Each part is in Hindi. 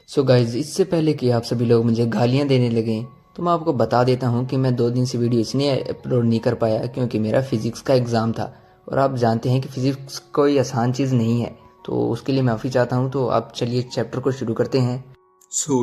सो गाइज, इससे पहले कि आप सभी लोग मुझे गालियाँ देने लगें तो मैं आपको बता देता हूँ कि मैं 2 दिन से वीडियो इसलिए अपलोड नहीं कर पाया क्योंकि मेरा फिज़िक्स का एग्ज़ाम था। और आप जानते हैं कि फ़िज़िक्स कोई आसान चीज़ नहीं है, तो उसके लिए माफ़ी चाहता हूँ। तो आप चलिए चैप्टर को शुरू करते हैं।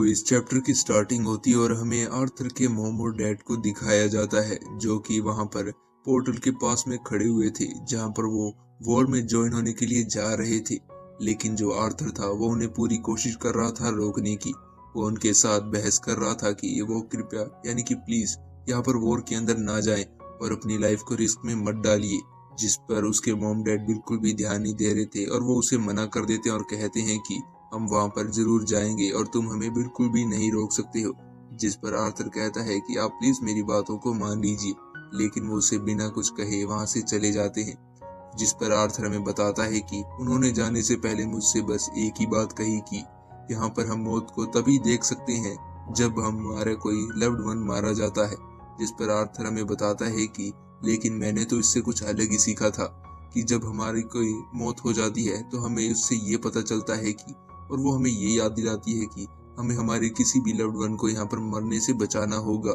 इस चैप्टर की स्टार्टिंग होती है और हमें आर्थर के मॉम और डैड को दिखाया जाता है, जो कि वहां पर पोर्टल के पास में खड़े हुए थे, जहां पर वो वॉर में ज्वाइन होने के लिए जा रहे थे। लेकिन जो आर्थर था वो उन्हें पूरी कोशिश कर रहा था रोकने की। वो उनके साथ बहस कर रहा था कि वो कृपया यानी कि प्लीज यहाँ पर वॉर के अंदर ना जाएं और अपनी लाइफ को रिस्क में मत डालिए। जिस पर उसके मॉम डैड बिल्कुल भी ध्यान नहीं दे रहे थे और वो उसे मना कर देते हैं और कहते हैं कि हम वहां पर जरूर जाएंगे और तुम हमें बिल्कुल भी नहीं रोक सकते हो। जिस पर आर्थर कहता है कि आप प्लीज मेरी बातों को मान लीजिए, लेकिन वो उसे बिना कुछ कहे वहां से चले जाते हैं। जिस पर आर्थर हमें बताता है कि उन्होंने जाने से पहले मुझसे बस एक ही बात कही कि यहाँ पर हम मौत को तभी देख सकते हैं जब हमारा कोई लव्ड वन मारा जाता है। जिस पर आर्थर हमें बताता है कि लेकिन मैंने तो इससे कुछ अलग ही सीखा था कि जब हमारी कोई मौत हो जाती है तो हमें उससे ये पता चलता है कि और वो हमें ये याद दिलाती है कि हमें हमारे किसी भी लव्ड वन को यहाँ पर मरने से बचाना होगा।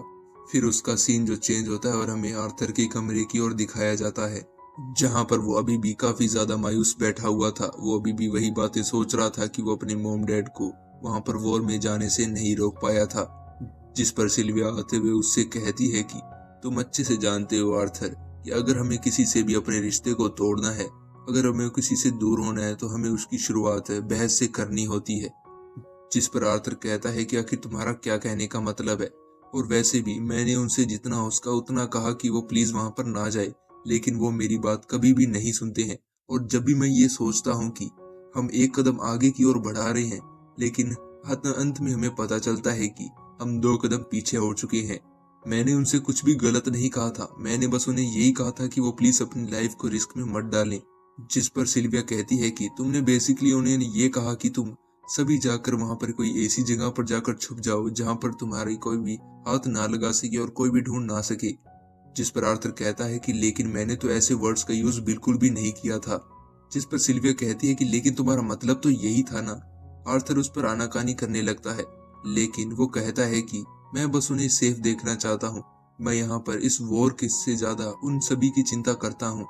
फिर उसका सीन जो चेंज होता है और हमें आर्थर के कमरे की ओर दिखाया जाता है, जहाँ पर वो अभी भी काफी ज्यादा मायूस बैठा हुआ था। वो अभी भी वही बातें सोच रहा था कि वो अपने मॉम डैड को वहां पर वॉर में जाने से नहीं रोक पाया था। जिस पर सिल्विया आते हुए उससे कहती है कि तुम अच्छे से जानते हो आर्थर कि अगर हमें किसी से भी अपने रिश्ते को तोड़ना है, अगर हमें किसी से दूर होना है, तो हमें उसकी शुरुआत बहस से करनी होती है। जिस पर आर्थर कहता है कि आखिर तुम्हारा क्या कहने का मतलब है, और वैसे भी मैंने उनसे जितना हो उसका उतना कहा कि वो प्लीज वहां पर ना जाए, लेकिन वो मेरी बात कभी भी नहीं सुनते हैं। और जब भी मैं ये सोचता हूँ कि हम एक कदम आगे की ओर बढ़ा रहे हैं, लेकिन अंत में हमें पता चलता है कि हम 2 कदम पीछे हो चुके हैं। मैंने उनसे कुछ भी गलत नहीं कहा था, मैंने बस उन्हें यही कहा था कि वो प्लीज अपनी लाइफ को रिस्क में मत डालें। जिस पर सिल्विया कहती है कि तुमने बेसिकली उन्हें ये कहा कि तुम सभी जाकर वहां पर कोई ऐसी जगह पर जाकर छुप जाओ जहां पर तुम्हारी कोई भी हाथ ना लगा सके और कोई भी ढूंढ ना सके। जिस पर आर्थर कहता है कि लेकिन मैंने तो ऐसे वर्ड्स का यूज बिल्कुल भी नहीं किया था। जिस पर सिल्विया कहती है कि लेकिन तुम्हारा मतलब तो यही था ना। आर्थर उस पर आनाकानी करने लगता है, लेकिन वो कहता है कि मैं बस उन्हें सेफ देखना चाहता हूँ। मैं यहाँ पर इस वॉर से ज्यादा उन सभी की चिंता करता हूँ।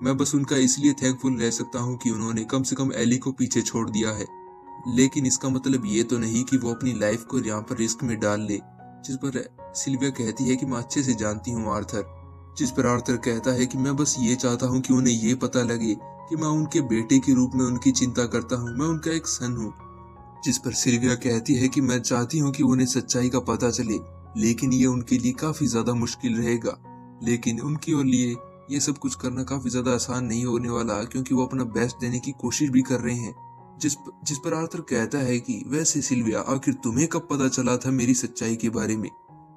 मैं बस उनका इसलिए थैंकफुल रह सकता हूँ कि उन्होंने कम से कम एली को पीछे छोड़ दिया है, लेकिन इसका मतलब ये तो नहीं कि वो अपनी लाइफ को यहाँ पर रिस्क में डाल ले। जिस पर सिल्विया कहती है कि मैं अच्छे से जानती हूँ आर्थर। जिस पर आर्थर कहता है कि मैं बस ये चाहता हूँ कि उन्हें ये पता लगे कि मैं उनके बेटे के रूप में उनकी चिंता करता हूँ, मैं उनका एक सन हूँ। जिस पर सिल्विया कहती है कि मैं चाहती हूँ कि उन्हें सच्चाई का पता चले, लेकिन ये उनके लिए काफी ज्यादा मुश्किल रहेगा। लेकिन उनके लिए ये सब कुछ करना काफी ज्यादा आसान नहीं होने वाला, क्योंकि वो अपना बेस्ट देने की कोशिश भी कर रहे हैं। जिस पर आर्थर कहता है कि वैसे सिल्विया, आखिर तुम्हें कब पता चला था मेरी सच्चाई के बारे में।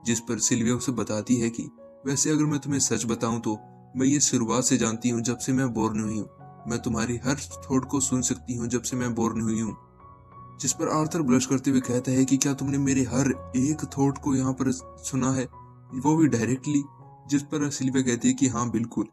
जिस पर सिल्विया उसे बताती है कि वैसे अगर मैं तुम्हें सच बताऊं तो मैं ये शुरुआत से जानती हूँ, जब से मैं बोर्न हुई हूँ। मैं तुम्हारी हर थॉट को सुन सकती हूँ जब से मैं बोर्न हुई हूँ। जिस पर आर्थर ब्लश करते हुए कहता है कि क्या तुमने मेरे हर एक थॉट को यहाँ पर सुना है, वो भी डायरेक्टली। जिस पर सिल्विया कहती है कि हाँ बिल्कुल।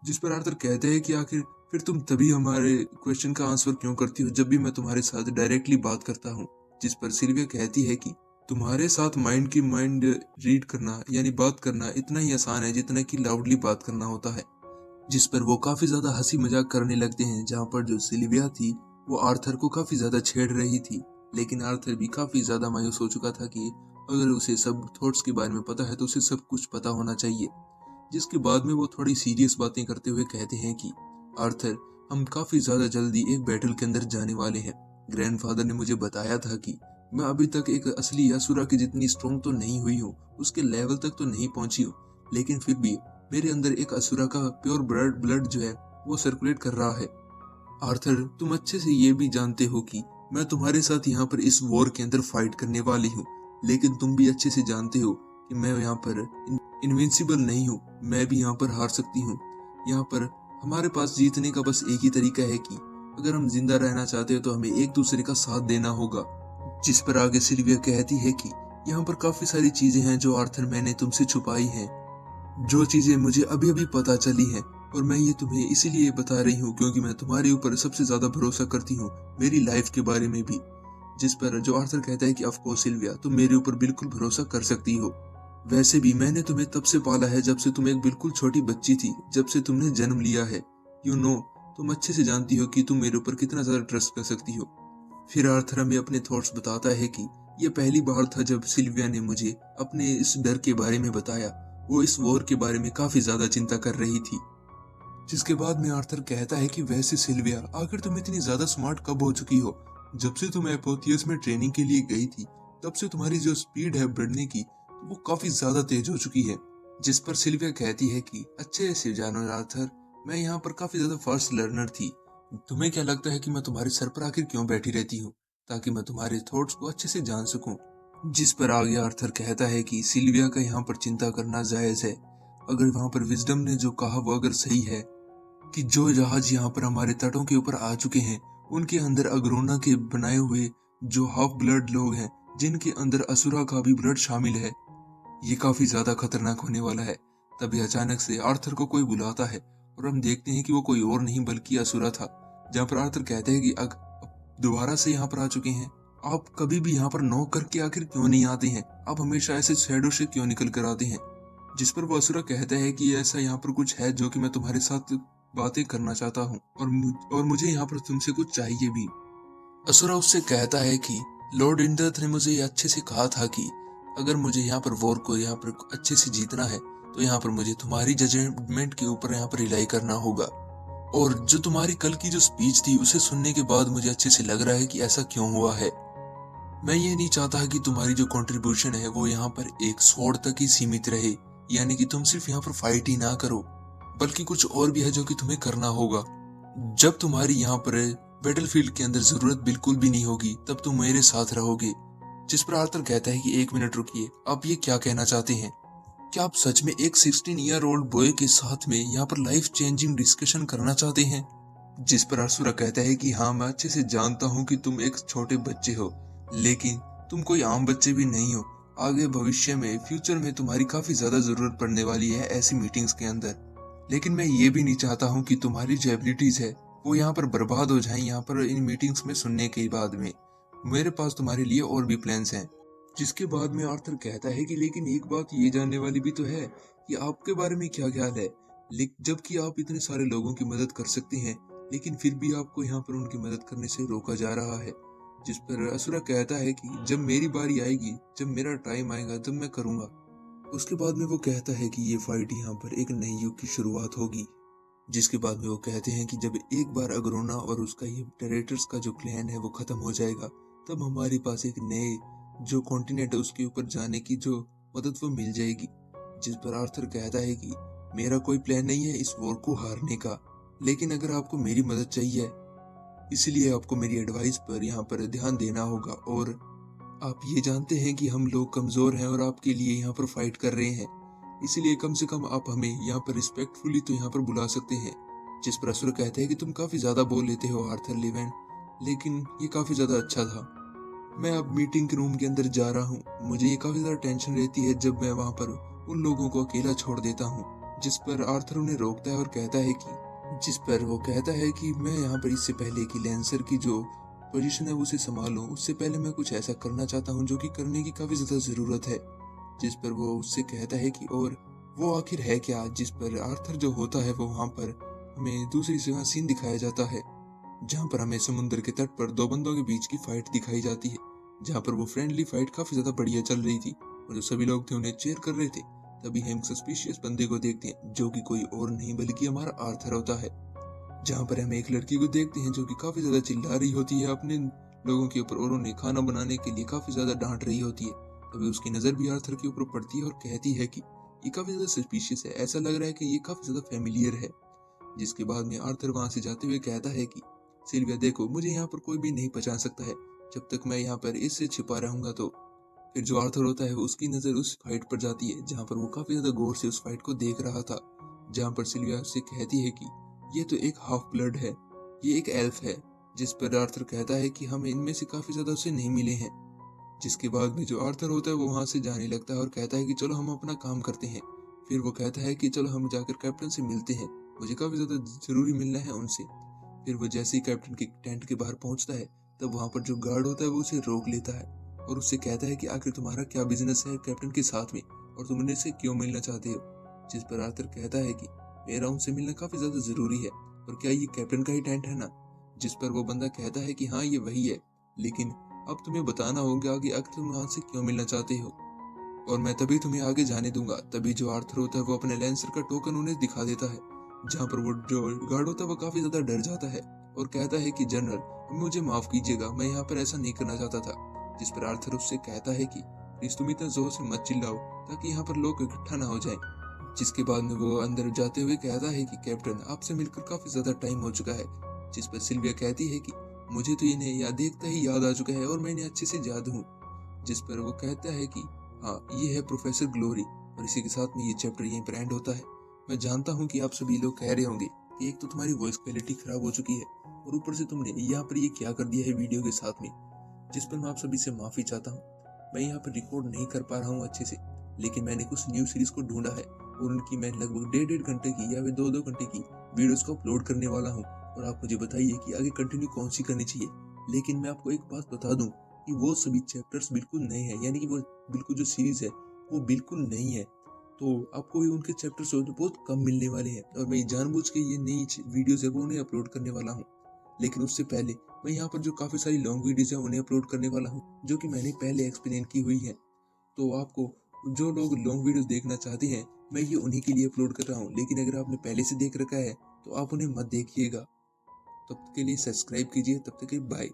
जिस पर आर्थर कहते हैं कि आखिर फिर तुम तभी हमारे क्वेश्चन का आंसर क्यों करती हो जब भी मैं तुम्हारे साथ डायरेक्टली बात करता हूँ। जिस पर सिल्विया कहती है कि तुम्हारे साथ माइंड रीड करना यानी बात करना इतना ही आसान है जितना कि लाउडली बात करना होता है। जिस पर वो काफी ज्यादा हंसी मजाक करने लगते हैं, जहाँ पर जो सिल्विया थी वो आर्थर को काफी ज्यादा छेड़ रही थी। लेकिन आर्थर भी काफी ज्यादा मायूस हो चुका था कि अगर उसे सब थॉट्स के बारे में पता है तो उसे सब कुछ पता होना चाहिए। जिसके बाद में वो थोड़ी सीरियस बातें करते हुए कहते हैं कि आर्थर, हम काफी ज्यादा जल्दी एक बैटल के अंदर जाने वाले हैं। ग्रैंडफादर ने मुझे बताया था कि मैं अभी तक एक असली असुरा की जितनी स्ट्रॉन्ग तो नहीं हुई हूँ, उसके लेवल तक तो नहीं पहुंची हूँ, लेकिन फिर भी मेरे अंदर एक असुरा का प्योर ब्लड जो है वो सर्कुलेट कर रहा है। आर्थर, तुम अच्छे से ये भी जानते हो कि मैं तुम्हारे साथ यहाँ पर इस वॉर के अंदर फाइट करने वाली हूँ, लेकिन तुम भी अच्छे से जानते हो कि मैं यहाँ पर इनविंसिबल नहीं हूँ। मैं भी यहाँ पर हार सकती हूँ। यहाँ पर हमारे पास जीतने का बस एक ही तरीका है कि अगर हम जिंदा रहना चाहते हो तो हमें एक दूसरे का साथ देना होगा। जिस पर आगे सिल्विया कहती है कि यहाँ पर काफी सारी चीजें हैं जो आर्थर मैंने तुमसे छुपाई हैं, जो चीजें मुझे अभी अभी पता चली हैं, और मैं ये तुम्हें इसीलिए बता रही हूँ क्योंकि मैं तुम्हारे ऊपर सबसे ज्यादा भरोसा करती हूँ, मेरी लाइफ के बारे में भी। जिस पर जो आर्थर कहता है कि ऑफ कोर्स सिल्विया, तुम मेरे ऊपर बिल्कुल भरोसा कर सकती हो। वैसे भी मैंने तुम्हें तब से पाला है जब से तुम एक बिल्कुल छोटी बच्ची थी, जब से तुमने जन्म लिया है। यू नो, तुम अच्छे से जानती हो कि तुम मेरे ऊपर कितना ज्यादा ट्रस्ट कर सकती हो। फिर आर्थर हमें अपने थॉट्स बताता है कि यह पहली बार था जब सिल्विया ने मुझे अपने इस डर के बारे में बताया। वो इस वॉर के बारे में काफी ज्यादा चिंता कर रही थी। जिसके बाद में आर्थर कहता है कि वैसे सिल्विया, आखिर तुम इतनी ज्यादा स्मार्ट कब हो चुकी हो? जब से तुम एपोथियस में ट्रेनिंग के लिए गई थी, तब से तुम्हारी जो स्पीड है बढ़ने की, वो काफी ज्यादा तेज हो चुकी है। जिस पर सिल्विया कहती है कि अच्छे से जानो आर्थर, मैं यहाँ पर काफी ज्यादा फास्ट लर्नर थी। तुम्हें क्या लगता है कि मैं तुम्हारे सर पर आखिर क्यों बैठी रहती हूँ? ताकि मैं तुम्हारे थॉट्स को अच्छे से जान सकूं। जिस पर आगे आर्थर कहता है कि सिल्विया का यहाँ पर चिंता करना जायज है। अगर वहां पर विजडम ने जो कहा वो अगर सही है कि जो जहाज यहाँ पर हमारे तटों के ऊपर आ चुके हैं, उनके अंदर अग्रोना के बनाए हुए जो हाफ ब्लड लोग हैं, जिनके अंदर असुरा का भी ब्लड शामिल है, ये काफी ज्यादा खतरनाक होने वाला है। तभी अचानक से आर्थर को कोई बुलाता है और हम देखते हैं कि वो कोई और नहीं बल्कि असुरा था। जहाँ पर आर्थर कहते हैं कि दोबारा से यहाँ पर आ चुके हैं, आप कभी भी यहाँ पर नॉक करके आखिर क्यों नहीं आते हैं? आप हमेशा ऐसे शैडो से क्यों निकल कर आते हैं? जिस पर वो असुरा कहता है कि ऐसा यहाँ पर कुछ है जो कि मैं तुम्हारे साथ बातें करना चाहता हूँ और मुझे यहाँ पर तुमसे कुछ चाहिए भी। असुरा उससे कहता है कि लॉर्ड इंद्रथ ने मुझे ये अच्छे से कहा था कि अगर मुझे यहाँ पर वॉर को यहाँ पर अच्छे से जीतना है तो यहाँ पर मुझे तुम्हारी जजमेंट के ऊपर यहाँ पर रिलाई करना होगा। और जो तुम्हारी कल की जो स्पीच थी उसे सुनने के बाद मुझे अच्छे से लग रहा है कि ऐसा क्यों हुआ है। मैं ये नहीं चाहता कि तुम्हारी जो कंट्रीब्यूशन है वो यहाँ पर एक स्वॉर्ड तक ही सीमित रहे, यानी कि तुम सिर्फ यहाँ पर फाइट ही ना करो, बल्कि कुछ और भी है जो कि तुम्हें करना होगा। जब तुम्हारी यहाँ पर बैटलफील्ड के अंदर जरूरत बिल्कुल भी नहीं होगी, तब तुम मेरे साथ रहोगे। जिस पर आर्थर कहता है कि 1 मिनट रुकिए, आप ये क्या कहना चाहते हैं? क्या आप सच में एक 16 ईयर ओल्ड बॉय के साथ में यहाँ पर लाइफ चेंजिंग डिस्कशन करना चाहते हैं? जिस पर असुरा कहता है कि हाँ, मैं अच्छे से जानता हूँ कि तुम एक छोटे बच्चे हो, लेकिन तुम कोई आम बच्चे भी नहीं हो। आगे भविष्य में, फ्यूचर में तुम्हारी काफी ज्यादा जरूरत पड़ने वाली है ऐसी मीटिंग्स के अंदर। लेकिन मैं ये भी नहीं चाहता हूँ कि तुम्हारी जो एबिलिटीज है वो यहाँ पर बर्बाद हो जाएं यहाँ पर इन मीटिंग्स में सुनने के बाद में। मेरे पास तुम्हारे लिए और भी प्लान्स हैं। जिसके बाद में आर्थर कहता है कि लेकिन एक बात ये जानने वाली भी तो है कि आपके बारे में क्या ख्याल है, जबकि आप इतने सारे लोगों की मदद कर सकते हैं, लेकिन फिर भी आपको यहाँ पर उनकी मदद करने से रोका जा रहा है। जिस पर असुरा कहता है कि जब मेरी बारी आएगी, जब मेरा टाइम आएगा, तब मैं करूंगा। उसके बाद में वो कहता है कि ये फाइट यहाँ पर एक नई युग की शुरुआत होगी। जिसके बाद में वो कहते हैं कि जब एक बार अग्रोना और उसका ये टेरेटर्स का जो क्लैन है वो खत्म हो जाएगा, तब हमारे पास एक नए जो कॉन्टिनेंट है उसके ऊपर जाने की जो मदद वो मिल जाएगी। जिस पर आर्थर कहता है कि मेरा कोई प्लान नहीं है इस वॉर को हारने का, लेकिन अगर आपको मेरी मदद चाहिए, इसलिए आपको मेरी एडवाइस पर यहाँ पर ध्यान देना होगा। और आप ये जानते हैं कि हम लोग कमजोर हैं और आपके लिए यहाँ पर फाइट कर रहे हैं, इसलिए कम से कम आप हमें यहाँ पर रिस्पेक्टफुली तो यहाँ पर बुला सकते हैं। जिस पर असुर कहते हैं कि तुम काफी ज्यादा बोल लेते हो आर्थर लिवेन, लेकिन ये काफी ज्यादा अच्छा था। मैं अब मीटिंग के रूम के अंदर जा रहा हूँ। मुझे ये काफी ज्यादा टेंशन रहती है जब मैं वहां पर उन लोगों को अकेला छोड़ देता हूँ। जिस पर आर्थर उन्हें रोकता है और कहता है कि जिस पर वो कहता है कि मैं यहाँ पर इससे पहले कि लैंसर की जो पोजीशन है उसे संभालूं, उससे पहले मैं कुछ ऐसा करना चाहता हूँ जो कि करने की काफी ज्यादा जरूरत है। जिस पर वो उससे कहता है कि और वो आखिर है क्या। जिस पर आर्थर जो होता है वो वहां पर हमें दूसरी जगह सीन दिखाया जाता है, जहां पर हमें समुद्र के तट पर 2 बंदों के बीच की फाइट दिखाई जाती है, जहां पर वो फ्रेंडली फाइट काफी ज्यादा बढ़िया चल रही थी और जो सभी लोग थे उन्हें चेयर कर रहे थे। तभी हम सस्पिशियस बंदे को देखते हैं जो कि कोई और नहीं बल्कि हमारा आर्थर होता है। जहाँ पर हम एक लड़की को देखते हैं जो कि काफी ज्यादा चिल्ला रही होती है अपने लोगों के ऊपर और उन्हें खाना बनाने के लिए काफी ज्यादा डांट रही होती है। तभी उसकी नजर भी आर्थर के ऊपर पड़ती है और कहती है कि ये काफी ज्यादा सस्पिशियस है, ऐसा लग रहा है कि ये काफी ज्यादा फेमिलियर है। जिसके बाद में आर्थर वहां से जाते हुए कहता है कि सिल्विया देखो, मुझे यहाँ पर कोई भी नहीं पहचान सकता है जब तक मैं यहाँ पर इससे छिपा रहूंगा। तो फिर जो आर्थर होता है उसकी नजर उस फाइट पर जाती है जहाँ पर वो काफी ज्यादा गौर से उस फाइट को देख रहा था, जहाँ पर सिल्विया उससे कहती है कि ये तो एक हाफ ब्लड है, ये एक एल्फ है। जिस पर आर्थर कहता है कि हम इनमें से काफी ज्यादा उसे नहीं मिले हैं। जिसके बाद में जो आर्थर होता है वो वहां से जाने लगता है और कहता है कि चलो हम अपना काम करते हैं। फिर वो कहता है कि चलो हम जाकर कैप्टन से मिलते हैं, मुझे काफी ज्यादा जरूरी मिलना है उनसे। फिर वो जैसे ही कैप्टन के टेंट के बाहर पहुंचता है, तब वहाँ पर जो गार्ड होता है वो उसे रोक लेता है और उससे कहता है कि आखिर तुम्हारा क्या बिजनेस है कैप्टन के साथ में और तुम उनसे क्यों मिलना चाहते हो। जिस पर आर्थर कहता है कि मेरा उनसे मिलना काफी ज्यादा जरूरी है और क्या ये कैप्टन का ही टेंट है ना। जिस पर वो बंदा कहता है कि हाँ ये वही है, लेकिन अब तुम्हें बताना होगा कि आखिर तुम वहां से क्यों मिलना चाहते हो और मैं तभी तुम्हें आगे जाने दूंगा। तभी जो आर्थर होता है वो अपने लैंसर का टोकन उन्हें दिखा देता है, जहाँ पर वो जो गार्ड होता है वो काफी ज्यादा डर जाता है और कहता है कि जनरल मुझे माफ कीजिएगा, मैं यहाँ पर ऐसा नहीं करना चाहता था। जिस पर आर्थर उससे कहता है कि प्लीज तुम इतना जोर से मत चिल्लाओ ताकि यहाँ पर लोग इकट्ठा ना हो जाएं। जिसके बाद में वो अंदर जाते हुए कहता है कि कैप्टन आपसे मिलकर काफी ज्यादा टाइम हो चुका है। जिस पर सिल्विया कहती है कि मुझे तो इन्हें याद देखता ही याद आ चुका है और मैं इन्हें अच्छे से याद हूँ। जिस पर वो कहता है कि हाँ ये है प्रोफेसर ग्लोरी। और इसी के साथ में ये चैप्टर यहीं पर एंड होता है। मैं जानता हूँ कि आप सभी लोग कह रहे होंगे कि एक तो तुम्हारी वॉइस क्वालिटी खराब हो चुकी है और ऊपर से तुमने यहाँ पर ये क्या कर दिया है वीडियो के साथ में, जिस पर मैं आप सभी से माफी चाहता हूँ। मैं यहाँ पर रिकॉर्ड नहीं कर पा रहा हूँ अच्छे से, लेकिन मैंने कुछ न्यू सीरीज को ढूंढा है और उनकी मैं लगभग 1.5 घंटे की या फिर 2 घंटे की वीडियोस को अपलोड करने वाला हूँ। और आप मुझे बताइए कि आगे कंटिन्यू कौन सी करनी चाहिए। लेकिन मैं आपको एक बात बता दूं कि वो सभी चैप्टर्स बिल्कुल नए हैं, यानी कि वो बिल्कुल जो सीरीज है वो बिल्कुल नई है, तो आपको भी उनके चैप्टर्स बहुत कम मिलने वाले हैं और मैं जानबूझ के ये नई वीडियोस है वो उन्हें अपलोड करने वाला हूँ। लेकिन उससे पहले मैं यहाँ पर जो काफी सारी लॉन्ग वीडियोस है उन्हें अपलोड करने वाला हूँ, जो कि मैंने पहले एक्सप्लेन की हुई है। तो आपको जो लोग लॉन्ग वीडियोस देखना चाहते हैं मैं ये उन्हीं के लिए अपलोड कर रहा हूँ, लेकिन अगर आपने पहले से देख रखा है तो आप उन्हें मत देखिएगा। तब तक के लिए सब्सक्राइब कीजिए। तब तक के लिए बाय।